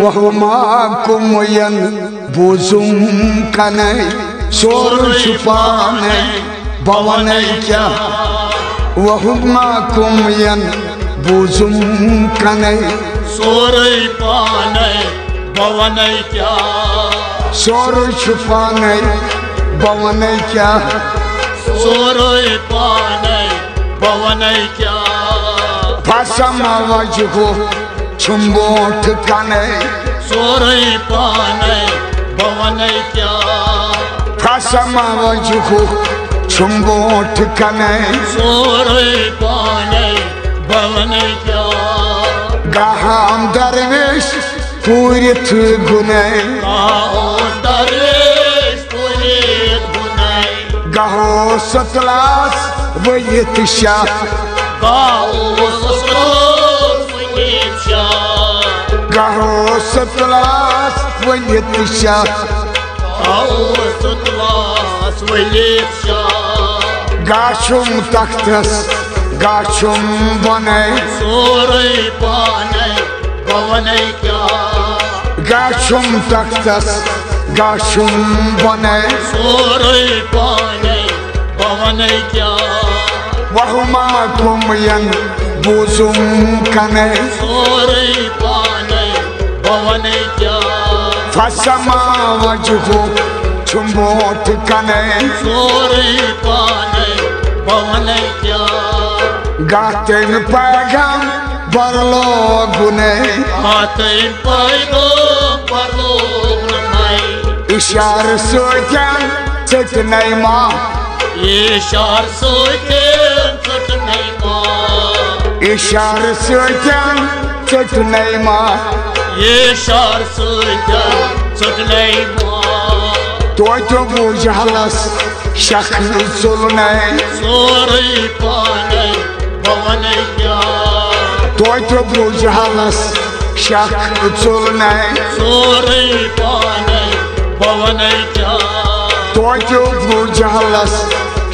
वहुमा कुमयन बोजुम कनै सोर छुपाने बवनै क्या वहुमा कुमयन बोजुम कनै सोर पानै बवनै क्या सोर छुपाने बवनै क्या सोर पानै बवनै क्या फसम वजहो छुम्बोठ कनै सोर पानै बवनै क्या फसम वजहो छुम्बोठ कनै सोर पानै बवनै क्या गहाम दरवेश पूरित गुनै दरवेश पूरित गुनै गहो सतलास वयत शाह गहो सतलास वयत शाह गाशुम तख्तस गाशुम बनै सोर पानै बवनै क्या गाशुम तख्तस गाशुम बनै सोर पानै बवनै क्या वहुमा कुमयन बोजुम कनै सोर पानै बवनै क्या फसमा वजहो छुम्बोठ कनै सोर पानै बवनै क्या गातेन पैगाम बरलो गुनै गातेन पैगाम बरलो गुनै इशार सोचन चटनै मा इशार सोचन चटनै मा इशार सोचन चटनै मा इशार सोचन चटनै मा तो बुझलस शख सुलनै सोर पानै बवनै क्या तो बुझलस शख सुलनै सोर पानै बवनै क्या तो बुझलस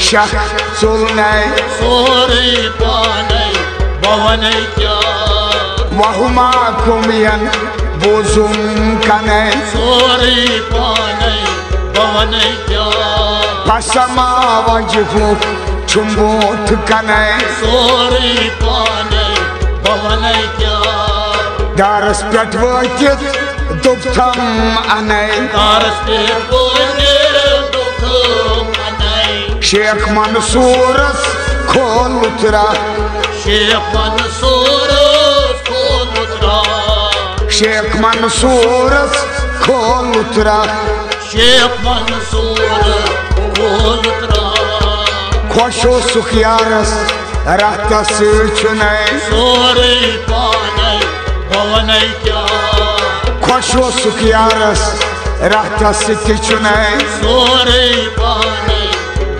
शख सुलनै सोर पानै बवनै क्या वहुमा कुमयन बोजुम कनै सोर पानै बवनै क्या फसमा वजहो छुम्बोठ कनै सोर पानै बवनै क्या दारस पेट वतित दुखम अनै दारस पेट वतित दुखम अनै शेख मंसूरस खोल उतरा शेख मंसूरस खोल उतरा शेख मंसूरस खोल उतरा शेख मंसूर खोल उतरा खुशो सुखियारस रहतस चुनै सोर पानै बवनै क्या खुशो सुखियारस रहतस चुनै सोर पानै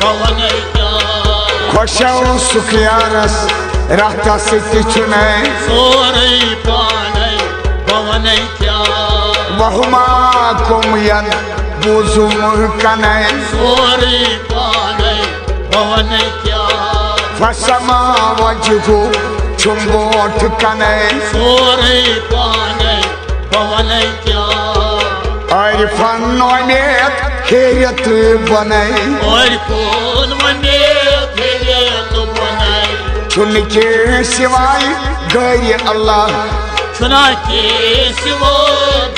बवनै क्या खुशो सुखियारस रहतस चुनै सोर पानै बवनै क्या वहुमा कुमयन बोजुम कनै सोर पानै बवनै क्या फसमा वजहो छुम्बोठ कनै सोर पानै बवनै क्या अरफन नोमेत हेयत बनै और कौन बने हेयत बनै चुनके सिवाय गैर अल्लाह चुना के सिवा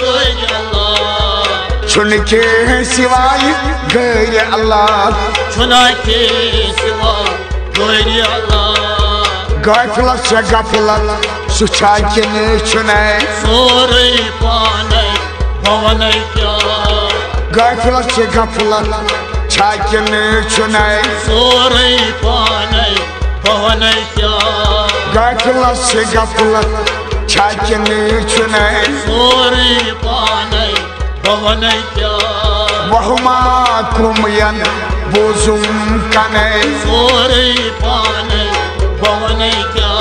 गैर अल्लाह चुनके सिवाय गैर अल्लाह चुना के सिवा गैर अल्लाह गफलत से गफलत सुचाकिन चुनै सोर पानै बवनै क्या गफलत से गफलत छाकिन चुनै सोर पानै बवनै क्या गफलत से गफलत छाकिन चुनै सोर पानै बवनै क्या वहुमा कुमयन बोजुम कनै सोर पानै बवनै क्या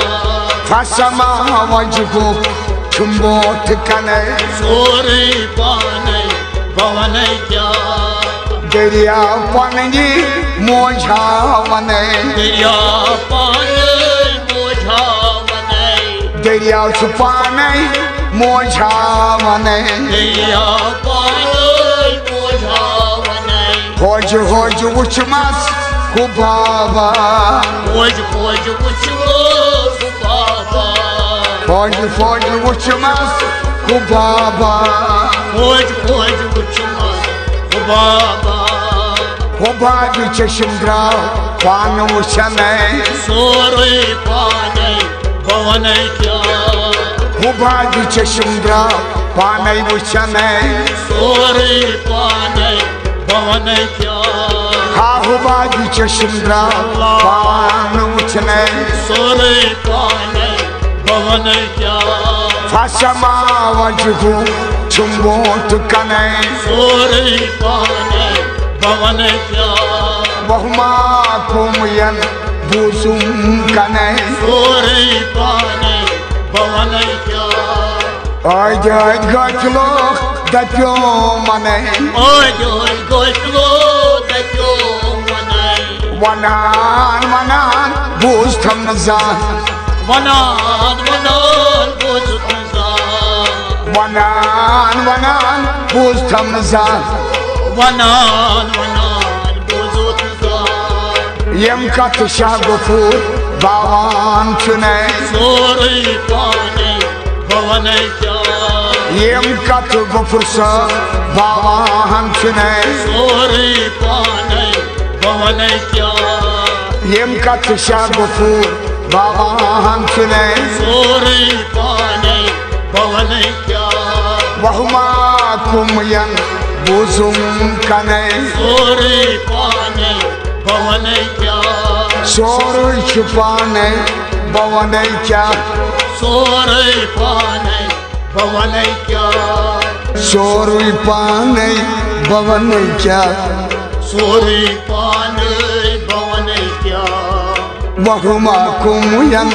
फसमा वजहो छुम्बोठ कनै सोर पानै बवनै क्या दरिया पनगी मोझा वनै दरिया पानै मोझा वनै दरिया पाने मोझावने दरिया पाने मोझावने होज होज उचमस कुबाबा होज होज उचमस कुबाबा होज होज उचमस कुबाबा होज होज उचमस कुबाबा कुबाब चश्मद्रा पान उछने सोरे पाने भवने क्या कुबाब चश्मद्रा पान उछने सोरे पाने भवने क्या हुबाब चश्मद्रा पान उछने सोरे पाने भवने क्या फसमा वजहू चुम्बोट कने सोरे पाने भवने क्या बहुमा कुमयन बुजुम कने सोरे पाने भवने क्या आज गचलो दप्यो मने आज गचलो दप्यो मने वनान बुज थमजान वनान बुज थमजान वनान बुज थमजान वनान बुज थमजान यम कत शाह गफूर बावान चुने सोरे पाने भवने क्या यम कत गफूर सा बावान चुने सोरे पाने भवने क्या यम कत शाह गफूर बावान चुने सोरे पाने भवने क्या बहुमा कुमयन बुजुम कने सोरे पाने भवने क्या सोर छुपाने भवने क्या सोरे पाने भवने क्या सोर पाने भवने क्या सोरे पाने भवने क्या बहुमा कुमयन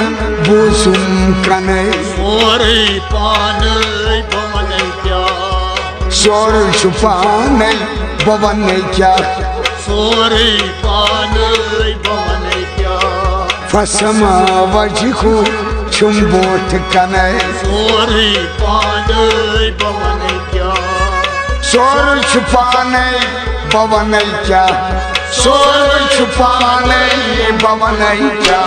बुजुम कने सोरे पाने भवने क्या सोर छुपाने भवने क्या सोरे पाने भवने क्या फसमा वजहू चुम्बोट कने सोरे पाने भवने क्या सोर छुपाने भवने क्या सोर छुपाने भवने क्या